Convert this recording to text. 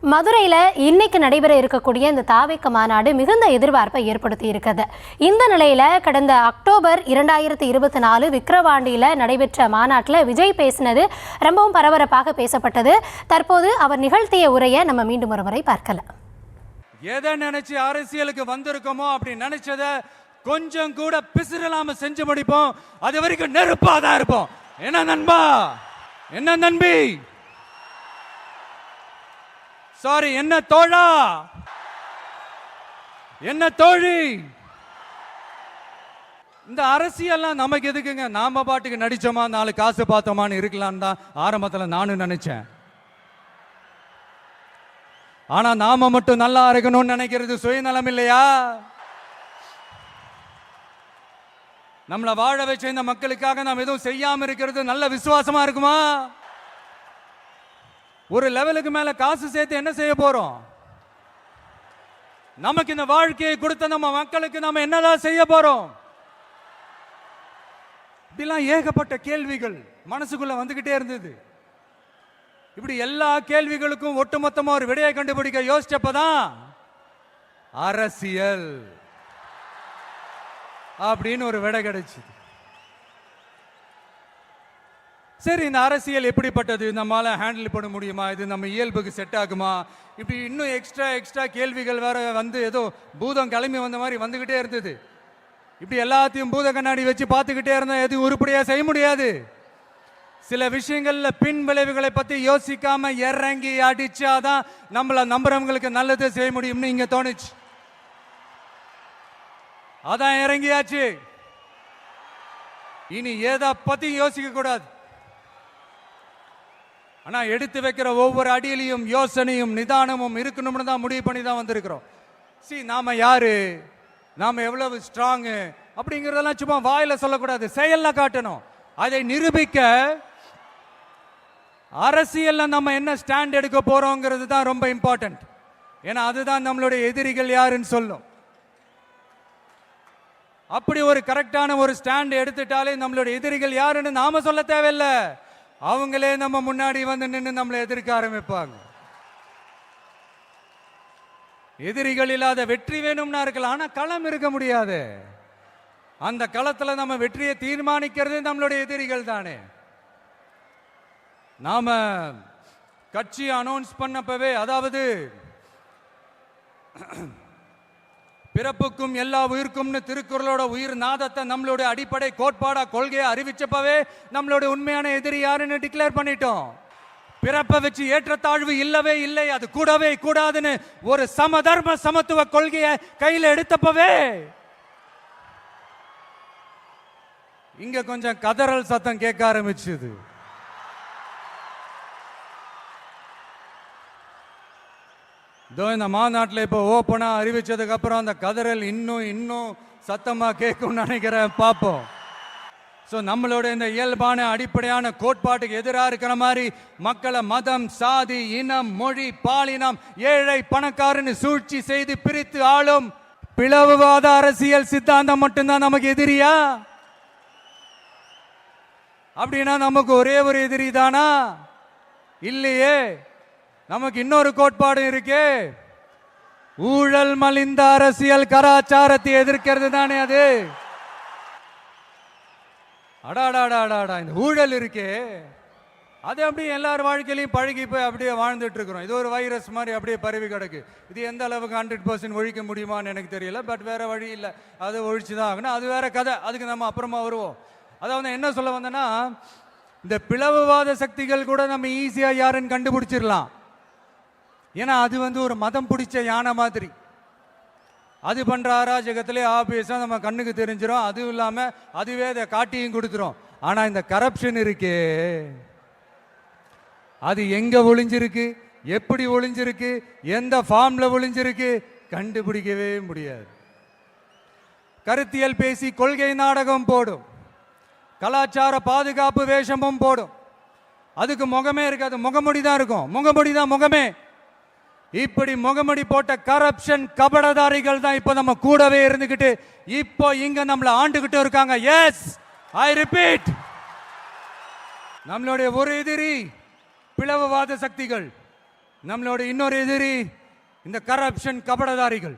மதுரையில் இன்னைக்கு நடைபெற இருக்கக்கூடிய இந்த தாவேக்க மாநாடு மிகுந்த எதிர்பார்ப்பை ஏற்படுத்தி இருக்குது. இந்த நிலையில் கடந்த அக்டோபர் 2024 விக்கிரவாண்டியில் நடைபெற்ற மாநாட்டில் விஜய் பேசினது ரொம்பவும் பரபரப்பாக பேசப்பட்டது. தற்போது அவர் நிகழ்த்திய உரையை நம்ம மீண்டும் ஒரு முறை பார்க்கலாம். எதை நினைச்சு அரசியலுக்கு வந்திருக்கோமோ அப்படி நினைச்சத கொஞ்சம் கூட பிசிறலாம செஞ்சு முடிப்போம். அது வரைக்கும் நெருப்பா தான் இருப்போம். என்ன நண்பா, என்ன நண்பி, சாரி என்ன தோழா, என்ன தோழி, இந்த அரசியல்லாம் நமக்கு எதுக்குங்க? நாம பாட்டுக்கு நடிச்சோமா, 4 காசு பார்த்தோமான்னு இருக்கலான்னு தான் ஆரம்பத்தில் நானும் நினைச்சேன். ஆனா நாம மட்டும் நல்லா இருக்கணும்னு நினைக்கிறது சுயநலம் இல்லையா? நம்மளை வாழ வச்ச இந்த மக்களுக்காக நாம் எதுவும் செய்யாம இருக்கிறது நல்ல விசுவாசமா இருக்குமா? ஒரு லெவலுக்கு மேல காசு சேர்த்து என்ன செய்ய போறோம்? நமக்கு இந்த வாழ்க்கையை கொடுத்த நம்ம மக்களுக்கு நாம என்னதான் செய்ய போறோம்? இப்படிலாம் ஏகப்பட்ட கேள்விகள் மனசுக்குள்ள வந்துகிட்டே இருந்தது. இப்படி எல்லா கேள்விகளுக்கும் ஒட்டுமொத்தமா ஒரு விடையை கண்டுபிடிக்க யோசிச்சப்பதான் அரசியல் அப்படின்னு ஒரு விடை கிடைச்சது. சரி, இந்த அரசியல் எப்படிப்பட்டது, நம்மளால ஹேண்டில் பண்ண முடியுமா, இது நம்ம இயல்புக்கு செட் ஆகுமா, இப்படி இன்னும் எக்ஸ்ட்ரா கேள்விகள் வேற வந்து ஏதோ பூதம் கிளம்பி வந்த மாதிரி வந்துகிட்டே இருந்தது. இப்படி எல்லாத்தையும் பூத கண்ணாடி வச்சு பார்த்துக்கிட்டே இருந்தா எதுவும் உருப்படியா செய்ய முடியாது. சில விஷயங்கள்ல பின் விளைவுகளை பத்தி யோசிக்காம இறங்கி அடிச்சாதான் நம்மள நம்புறவங்களுக்கு நல்லது செய்ய முடியும்னு இங்க தோணுச்சு. அதான் இறங்கியாச்சு. இனி எதை பத்தி யோசிக்க கூடாது. ஆனா எடுத்து வைக்கிற ஒவ்வொரு அடியிலையும் யோசனையும் நிதானமும் இருக்கணும்னு தான் முடிவு பண்ணி தான் வந்திருக்கிறோம். நாம யாரு, நாம எவ்வளவு ஸ்ட்ராங் அப்படிங்கறதெல்லாம் சும்மா வாயில சொல்லக்கூடாது, செயல்ல காட்டணும். அதை நிரூபிக்க அரசியல்ல நம்ம என்ன ஸ்டாண்ட் எடுக்க போறோங்கிறது தான் ரொம்ப இம்பார்ட்டன்ட். ஏன்னா அதுதான் நம்மளுடைய எதிரிகள் யாருன்னு சொல்லும். அப்படி ஒரு கரெக்டான ஒரு ஸ்டாண்ட் எடுத்துட்டாலே நம்மளுடைய எதிரிகள் யாருன்னு நாம சொல்ல தேவையில்லை, அவங்களே நம்ம முன்னாடி வந்து நின்று நம்மளை எதிர்க்க ஆரம்பிப்பாங்க. எதிரிகள் இல்லாத வெற்றி வேணும்னா இருக்கலாம், ஆனா களம் இருக்க முடியாது. அந்த களத்துல நம்ம வெற்றியை தீர்மானிக்கிறது நம்மளுடைய எதிரிகள் தானே. நாம கட்சி அனௌன்ஸ் பண்ணப்பவே, அதாவது பிறப்புக்கும் எல்லா உயிர்க்கும்னு திருக்குறளோட உயிர் நாதத்தை நம்மளுடைய அடிப்படை கோட்பாடா கொள்கையை அறிவிச்சப்பவே நம்மளுடைய உண்மையான எதிரி யாருன்னு டிக்ளேர் பண்ணிட்டோம். பிறப்பை வச்சு ஏற்றத்தாழ்வு இல்லவே இல்லை, அது கூடவே கூடாதுன்னு ஒரு சமதர்ம சமத்துவ கொள்கையை கையில் எடுத்தப்பவே இங்க கொஞ்சம் கதறல் சத்தம் கேட்க ஆரம்பிச்சது. இந்த மாநாட்டில் இப்போ ஓப்பனா அறிவிச்சதுக்கு அப்புறம் அந்த கதறல் இன்னும் சத்தமா கேட்கும் நினைக்கிறேன். பார்ப்போம். நம்மளோட இந்த இயல்பான அடிப்படையான கோட்பாட்டுக்கு எதிராக இருக்கிற மாதிரி மக்களை மதம், சாதி, இனம், மொழி, பாலினம், ஏழை பணக்காரன்னு சூழ்ச்சி செய்து பிரித்து ஆளும் பிளவுவாத அரசியல் சித்தாந்தம் மட்டும்தான் நமக்கு எதிரியா? அப்படின்னா நமக்கு ஒரே ஒரு எதிரி தானா? இல்லையே. நமக்கு இன்னொரு கோட்பாடு இருக்கு. ஊழல் மலிந்த அரசியல் கலாச்சாரத்தை எதிர்க்கிறது தானே அது. அடாடாடாடா, இந்த ஊழல் இருக்கே, அது அப்படியே எல்லார் வாழ்க்கையிலையும் பழகி போய் அப்படியே வாழ்ந்துட்டு இருக்கிறோம். இது ஒரு வைரஸ் மாதிரி அப்படியே பரவி கிடக்கு. இது எந்த அளவுக்கு 100% ஒழிக்க முடியுமான்னு எனக்கு தெரியல. பட் வேற வழி இல்லை, அது ஒழிச்சுதான் ஆகணும். அது வேற கதை, அதுக்கு நம்ம அப்புறமா வருவோம். அதாவது என்ன சொல்ல வந்தேன்னா, இந்த பிளவுவாத சக்திகள் கூட நம்ம ஈஸியா யாருன்னு கண்டுபிடிச்சிடலாம். ஏன்னா அது வந்து ஒரு மதம் பிடிச்ச யானை மாதிரி. அது பண்ற அராஜகத்திலே ஆபியஸா நம்ம கண்ணுக்கு தெரிஞ்சிடும். அதுவும் இல்லாம அதுவே அதை காட்டியும் கொடுத்துரும். ஆனா இந்த கரப்ஷன் இருக்கே, அது எங்க ஒளிஞ்சிருக்கு, எப்படி ஒளிஞ்சிருக்கு, எந்த ஃபார்ம்ல ஒளிஞ்சிருக்கு கண்டுபிடிக்கவே முடியாது. கருத்தியல் பேசி கொள்கை நாடகம் போடும், கலாச்சார பாதுகாப்பு வேஷமும் போடும். அதுக்கு முகமே இருக்காது, முகமுடி தான் இருக்கும். முகமுடி தான் முகமே. இப்படி முகமுடி போட்ட கரப்ஷன் கபடதாரிகள் தான் இப்ப நம்ம கூடவே இருந்துகிட்டு இப்போ இங்க நம்மள ஆண்டுகிட்டு இருக்காங்க. எஸ், ஐ ரிப்பீட், நம்மளுடைய ஒரு எதிரி பிளவுவாத சக்திகள். நம்மளோட இன்னொரு எதிரி இந்த கரப்ஷன் கபடதாரிகள்.